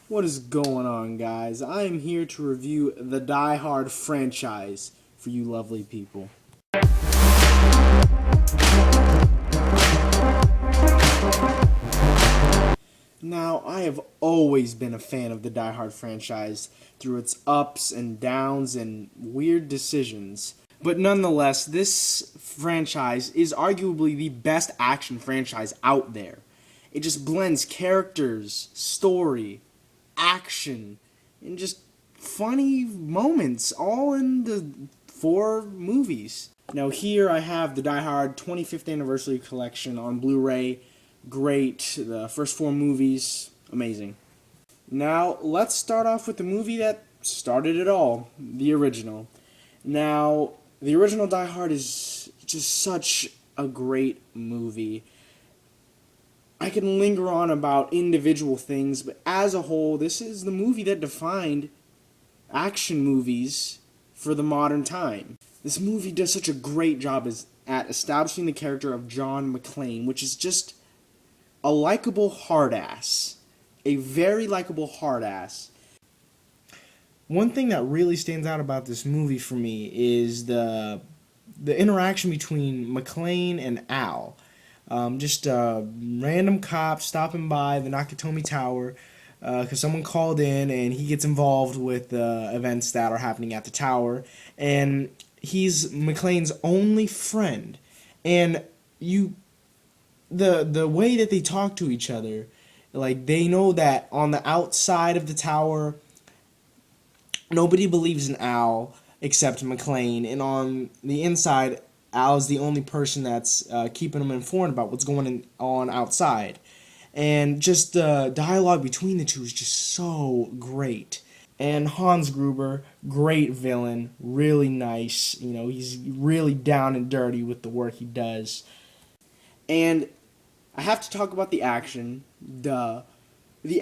What is going on, guys? I am here to review the Die Hard franchise for you lovely people. Now, I have always been a fan of the Die Hard franchise through its ups and downs and weird decisions. But nonetheless, this franchise is arguably the best action franchise out there. It just blends characters, story, action, and just funny moments all in the 4 movies. Now here I have the Die Hard 25th Anniversary Collection on Blu-ray. Great. The first 4 movies, amazing. Now let's start off with the movie that started it all, the original. Now, the original Die Hard is just such a great movie. I can linger on about individual things, but as a whole, this is the movie that defined action movies for the modern time. This movie does such a great job at establishing the character of John McClane, which is just a likable hard-ass. A very likable hard-ass. One thing that really stands out about this movie for me is the interaction between McClane and Al. Just a random cop stopping by the Nakatomi Tower because someone called in, and he gets involved with events that are happening at the tower, and he's McClane's only friend. And the way that they talk to each other, like, they know that on the outside of the tower nobody believes in Al except McClane, and on the inside, Al's the only person that's keeping him informed about what's going on outside. And just the dialogue between the two is just so great. And Hans Gruber, great villain, really nice. You know, he's really down and dirty with the work he does. And I have to talk about the action. The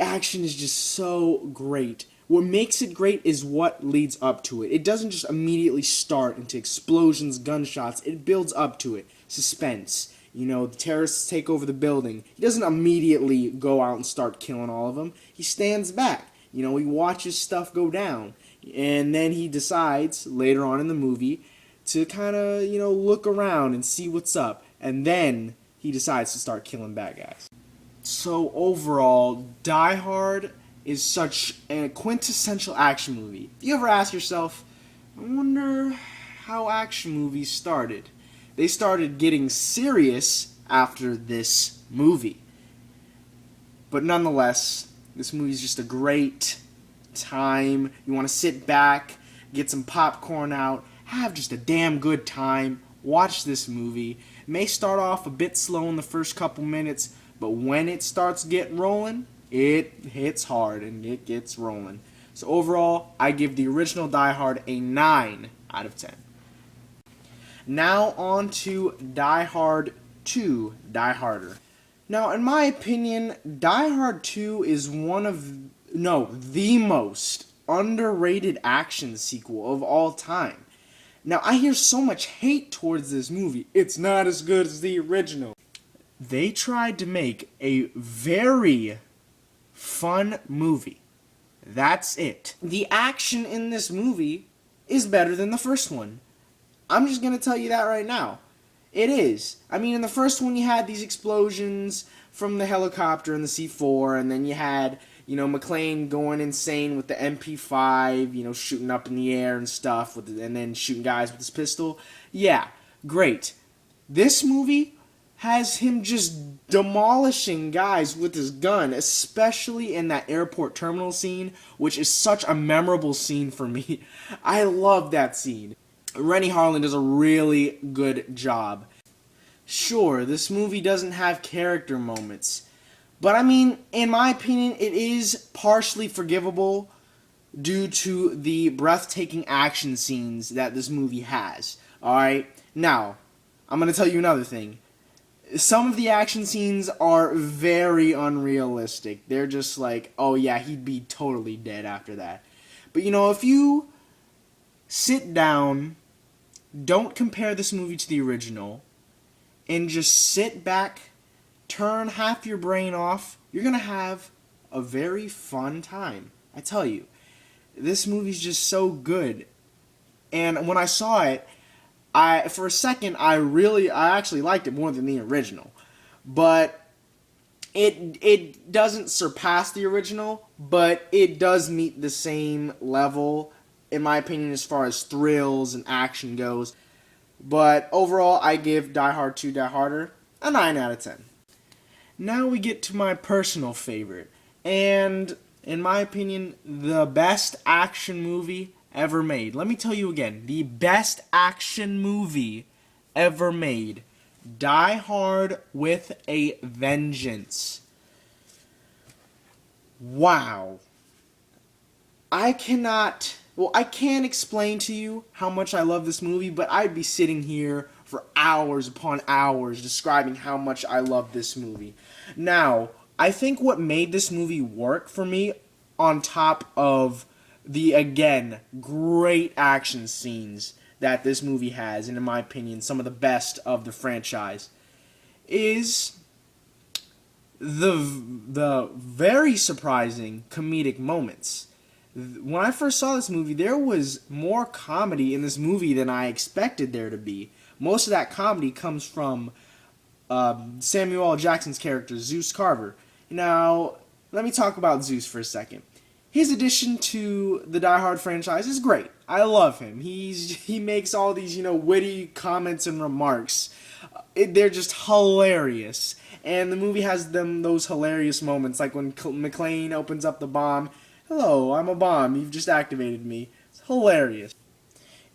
action is just so great. What makes it great is what leads up to it. It doesn't just immediately start into explosions, gunshots. It builds up to it. Suspense. You know, the terrorists take over the building. He doesn't immediately go out and start killing all of them. He stands back. You know, he watches stuff go down. And then he decides, later on in the movie, to kind of, you know, look around and see what's up. And then he decides to start killing bad guys. So overall, Die Hard is such a quintessential action movie. If you ever ask yourself, I wonder how action movies started. They started getting serious after this movie. But nonetheless, this movie is just a great time. You want to sit back, get some popcorn out, have just a damn good time, watch this movie. It may start off a bit slow in the first couple minutes, but when it starts getting rolling, it hits hard and it gets rolling. So overall, I give the original Die Hard a 9 out of 10. Now on to Die Hard 2, Die Harder. Now, in my opinion, Die Hard 2 is the most underrated action sequel of all time. Now, I hear so much hate towards this movie. It's not as good as the original. They tried to make a very fun movie. That's it. The action in this movie is better than the first one. I'm just going to tell you that right now. It is. I mean, in the first one you had these explosions from the helicopter and the C4, and then you had, you know, McClane going insane with the MP5, you know, shooting up in the air and stuff, and then shooting guys with his pistol. Yeah, great. This movie has him just demolishing guys with his gun, especially in that airport terminal scene, which is such a memorable scene for me. I love that scene. Rennie Harlan does a really good job. Sure, this movie doesn't have character moments, but I mean, in my opinion, it is partially forgivable due to the breathtaking action scenes that this movie has. Alright? Now, I'm going to tell you another thing. Some of the action scenes are very unrealistic. They're just like, oh yeah, he'd be totally dead after that. But you know, if you sit down, don't compare this movie to the original, and just sit back, turn half your brain off, you're going to have a very fun time. I tell you, this movie's just so good. And when I saw it, for a second I actually liked it more than the original. But it doesn't surpass the original, but it does meet the same level, in my opinion, as far as thrills and action goes. But overall, I give Die Hard 2 Die Harder a 9 out of 10. Now we get to my personal favorite, and in my opinion, the best action movie ever made. Let me tell you again, the best action movie ever made. Die Hard with a Vengeance. Wow. I can't explain to you how much I love this movie, but I'd be sitting here for hours upon hours describing how much I love this movie. Now, I think what made this movie work for me, on top of the, again, great action scenes that this movie has, and in my opinion, some of the best of the franchise, is the very surprising comedic moments. When I first saw this movie, there was more comedy in this movie than I expected there to be. Most of that comedy comes from Samuel L. Jackson's character, Zeus Carver. Now, let me talk about Zeus for a second. His addition to the Die Hard franchise is great. I love him. He makes all these, witty comments and remarks. They're just hilarious. And the movie has those hilarious moments, like when McClane opens up the bomb. Hello, I'm a bomb. You've just activated me. It's hilarious.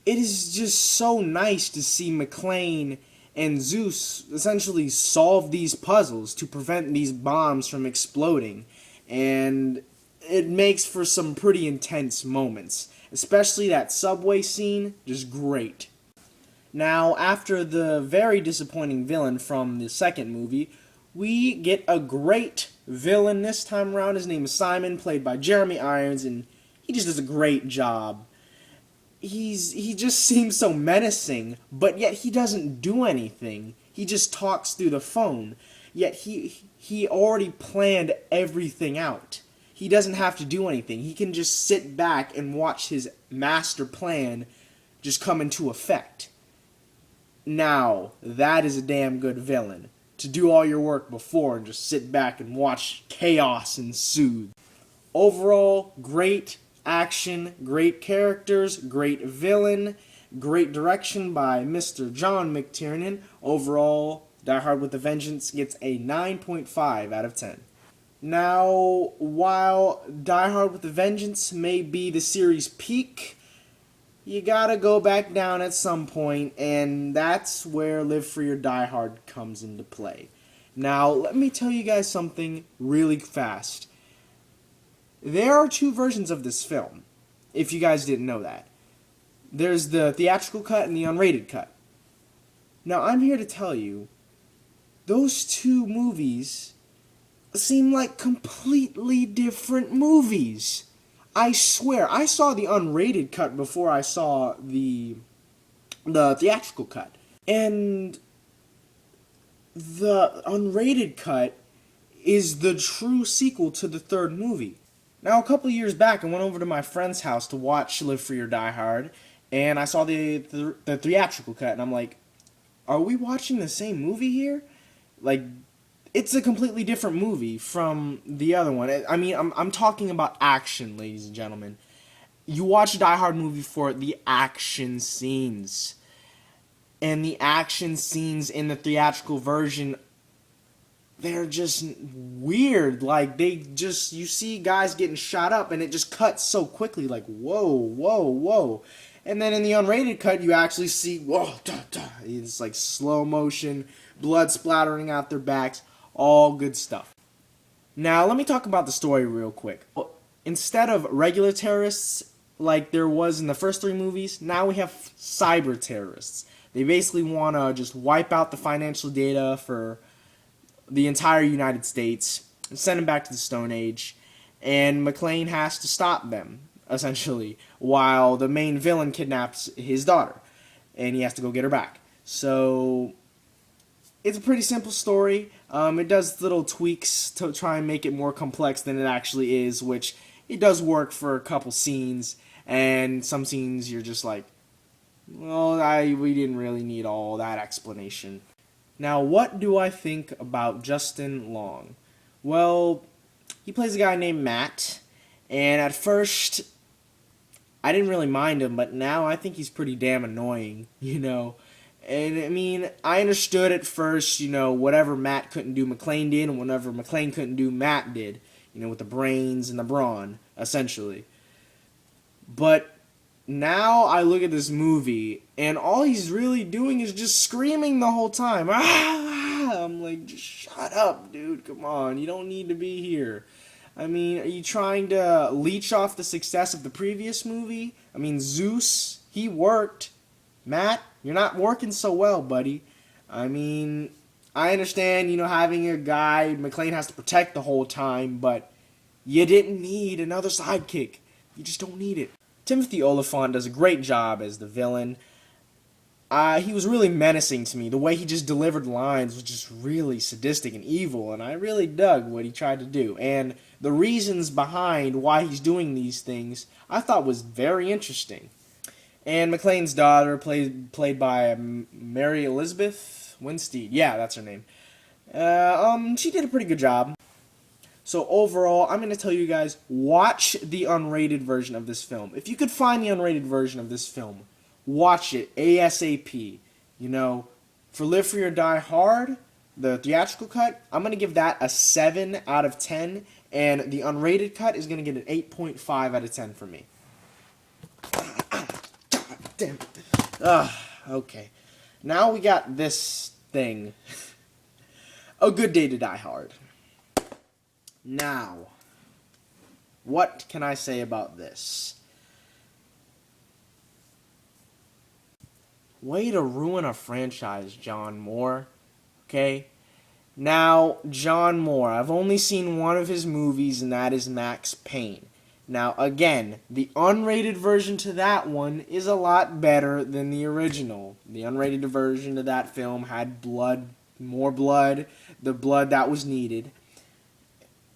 It is just so nice to see McClane and Zeus essentially solve these puzzles to prevent these bombs from exploding. And it makes for some pretty intense moments. Especially that subway scene, just great. Now, after the very disappointing villain from the second movie, we get a great villain this time around. His name is Simon, played by Jeremy Irons, and he just does a great job. He just seems so menacing, but yet he doesn't do anything. He just talks through the phone. Yet he already planned everything out. He doesn't have to do anything. He can just sit back and watch his master plan just come into effect. Now, that is a damn good villain. To do all your work before and just sit back and watch chaos ensue. Overall, great action, great characters, great villain, great direction by Mr. John McTiernan. Overall, Die Hard with a Vengeance gets a 9.5 out of 10. Now, while Die Hard with a Vengeance may be the series' peak, you gotta go back down at some point, and that's where Live Free or Die Hard comes into play. Now, let me tell you guys something really fast. There are two versions of this film, if you guys didn't know that. There's the theatrical cut and the unrated cut. Now, I'm here to tell you, those two movies seem like completely different movies. I swear, I saw the unrated cut before I saw the theatrical cut. And the unrated cut is the true sequel to the third movie. Now, a couple of years back, I went over to my friend's house to watch Live Free or Die Hard, and I saw the theatrical cut, and I'm like, are we watching the same movie here? Like, it's a completely different movie from the other one. I mean, I'm talking about action, ladies and gentlemen. You watch a Die Hard movie for the action scenes. And the action scenes in the theatrical version, they're just weird. Like, you see guys getting shot up, and it just cuts so quickly. Like, whoa, whoa, whoa. And then in the unrated cut, you actually see, whoa, da, da. It's like slow motion, blood splattering out their backs. All good stuff. Now, let me talk about the story real quick. Instead of regular terrorists, like there was in the first three movies, now we have cyber terrorists. They basically want to just wipe out the financial data for the entire United States and send them back to the Stone Age. And McClane has to stop them, essentially, while the main villain kidnaps his daughter. And he has to go get her back. So it's a pretty simple story. It does little tweaks to try and make it more complex than it actually is, which it does work for a couple scenes, and some scenes you're just like, well, we didn't really need all that explanation. Now, what do I think about Justin Long? Well, he plays a guy named Matt, and at first, I didn't really mind him, but now I think he's pretty damn annoying, you know? And I mean, I understood at first, you know, whatever Matt couldn't do, McClane did, and whatever McClane couldn't do, Matt did, you know, with the brains and the brawn, essentially. But now I look at this movie, and all he's really doing is just screaming the whole time. Ah! I'm like, just shut up, dude. Come on. You don't need to be here. I mean, are you trying to leech off the success of the previous movie? I mean, Zeus, he worked. Matt, you're not working so well, buddy. I mean, I understand, you know, having a guy McClane has to protect the whole time, but you didn't need another sidekick. You just don't need it. Timothy Olyphant does a great job as the villain. He was really menacing to me. The way he just delivered lines was just really sadistic and evil, and I really dug what he tried to do. And the reasons behind why he's doing these things, I thought was very interesting. And McClane's daughter, played by Mary Elizabeth Winstead. Yeah, that's her name. She did a pretty good job. So overall, I'm going to tell you guys, watch the unrated version of this film. If you could find the unrated version of this film, watch it ASAP. You know, for Live Free or Die Hard, the theatrical cut, I'm going to give that a 7 out of 10. And the unrated cut is going to get an 8.5 out of 10 for me. God damn it. Okay. Now we got this thing. A Good Day to Die Hard. Now, what can I say about this? Way to ruin a franchise, John Moore. Okay? Now, John Moore, I've only seen one of his movies, and that is Max Payne. Now, again, the unrated version to that one is a lot better than the original. The unrated version of that film had blood, more blood, the blood that was needed.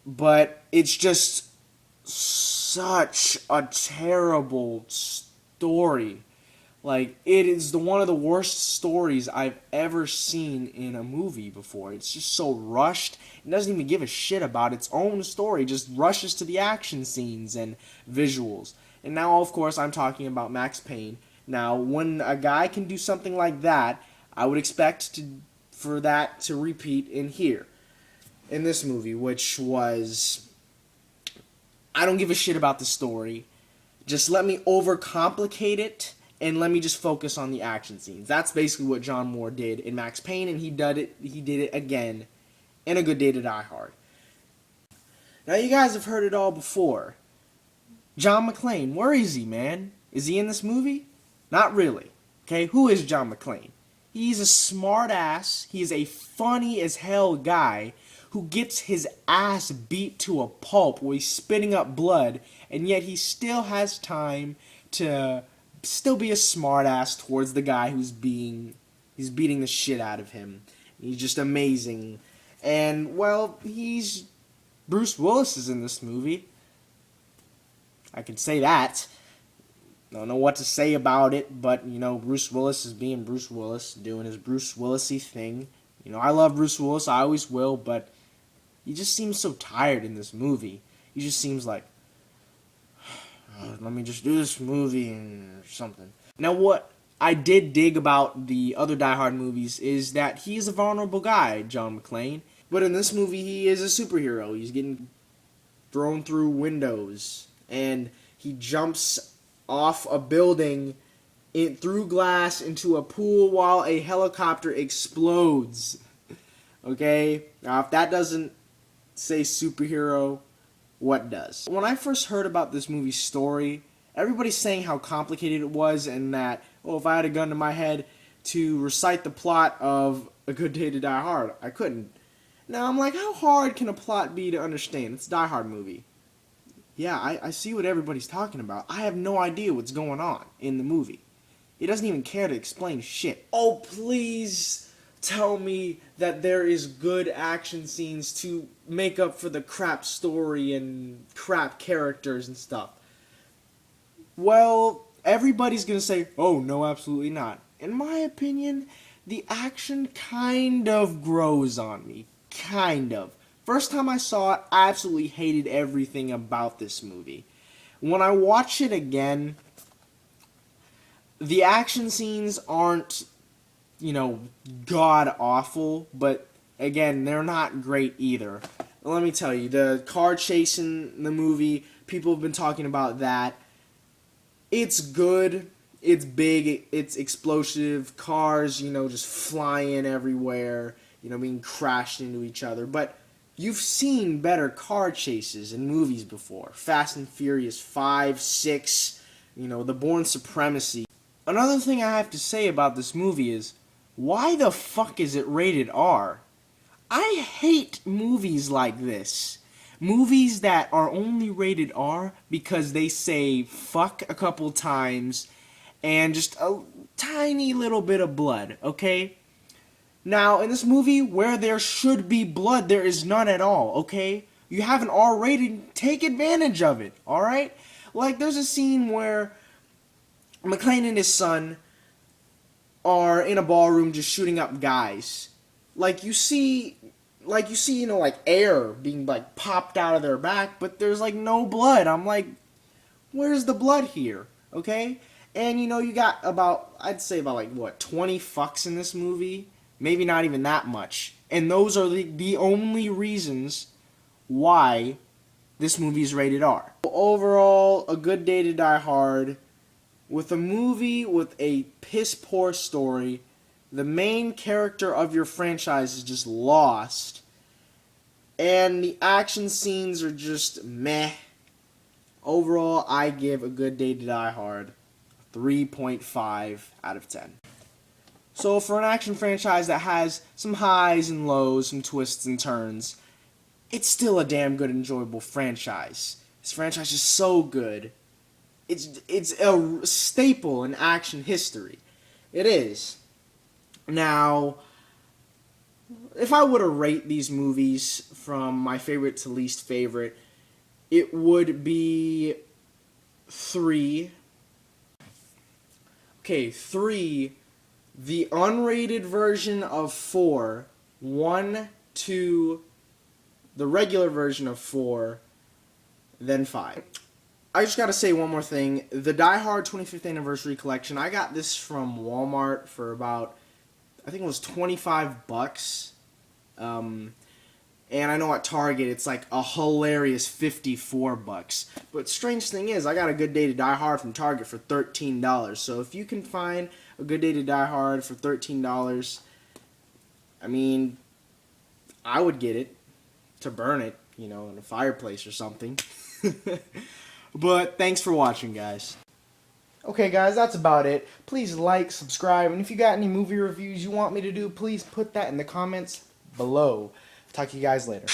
But it's just such a terrible story. Like, it is one of the worst stories I've ever seen in a movie before. It's just so rushed. It doesn't even give a shit about its own story. It just rushes to the action scenes and visuals. And now, of course, I'm talking about Max Payne. Now, when a guy can do something like that, I would expect for that to repeat in here. In this movie, which was, I don't give a shit about the story. Just let me overcomplicate it, and let me just focus on the action scenes. That's basically what John Moore did in Max Payne, and he did it again in A Good Day to Die Hard. Now, you guys have heard it all before. John McClane, where is he, man? Is he in this movie? Not really. Okay, who is John McClane? He's a smart ass, he's a funny as hell guy who gets his ass beat to a pulp where he's spitting up blood, and yet he still has time to still be a smart ass towards the guy he's beating the shit out of him. He's just amazing. And, well, Bruce Willis is in this movie. I can say that. Don't know what to say about it, but, you know, Bruce Willis is being Bruce Willis, doing his Bruce Willis-y thing. You know, I love Bruce Willis, I always will, but he just seems so tired in this movie. He just seems like, let me just do this movie or something. Now, what I did dig about the other Die Hard movies is that he is a vulnerable guy, John McClane. But in this movie, he is a superhero. He's getting thrown through windows, and he jumps off a building through glass into a pool while a helicopter explodes. Okay? Now, if that doesn't say superhero, what does? When I first heard about this movie's story, everybody's saying how complicated it was, and that, oh, if I had a gun to my head to recite the plot of A Good Day to Die Hard, I couldn't. Now, I'm like, how hard can a plot be to understand? It's a Die Hard movie. Yeah, I see what everybody's talking about. I have no idea what's going on in the movie. It doesn't even care to explain shit. Oh, please tell me that there is good action scenes to make up for the crap story and crap characters and stuff. Well, everybody's gonna say, oh, no, absolutely not. In my opinion, the action kind of grows on me. Kind of. First time I saw it, I absolutely hated everything about this movie. When I watch it again, the action scenes aren't, god awful, but again, they're not great either. Let me tell you, the car chase in the movie, people have been talking about that. It's good, it's big, it's explosive, cars, just flying everywhere, being crashed into each other, but you've seen better car chases in movies before. Fast and Furious 5, 6, the Bourne Supremacy. Another thing I have to say about this movie is, why the fuck is it rated R? I hate movies like this. Movies that are only rated R because they say fuck a couple times and just a tiny little bit of blood, okay? Now, in this movie, where there should be blood, there is none at all, okay? You have an R rating, take advantage of it, alright? Like, there's a scene where McClane and his son are in a ballroom just shooting up guys. Like you see, air being, popped out of their back, but there's, no blood. I'm like, where's the blood here? Okay? And, you got I'd say about 20 fucks in this movie? Maybe not even that much. And those are the only reasons why this movie is rated R. Overall, a good day to die hard. With a movie with a piss-poor story, the main character of your franchise is just lost, and the action scenes are just meh. Overall, I give A Good Day to Die Hard 3.5 out of 10. So for an action franchise that has some highs and lows, some twists and turns, it's still a damn good, enjoyable franchise. This franchise is so good. It's a staple in action history. It is. Now, if I were to rate these movies from my favorite to least favorite, it would be 3. Okay, 3. The unrated version of 4. 1, 2, the regular version of 4, then 5. I just gotta say one more thing. The Die Hard 25th Anniversary Collection, I got this from Walmart for about, I think it was $25. And I know at Target it's like a hilarious $54. But strange thing is, I got A Good Day to Die Hard from Target for $13. So if you can find A Good Day to Die Hard for $13, I mean, I would get it to burn it, in a fireplace or something. But thanks for watching, guys. Okay, guys, that's about it. Please like, subscribe, and if you got any movie reviews you want me to do, please put that in the comments below. Talk to you guys later.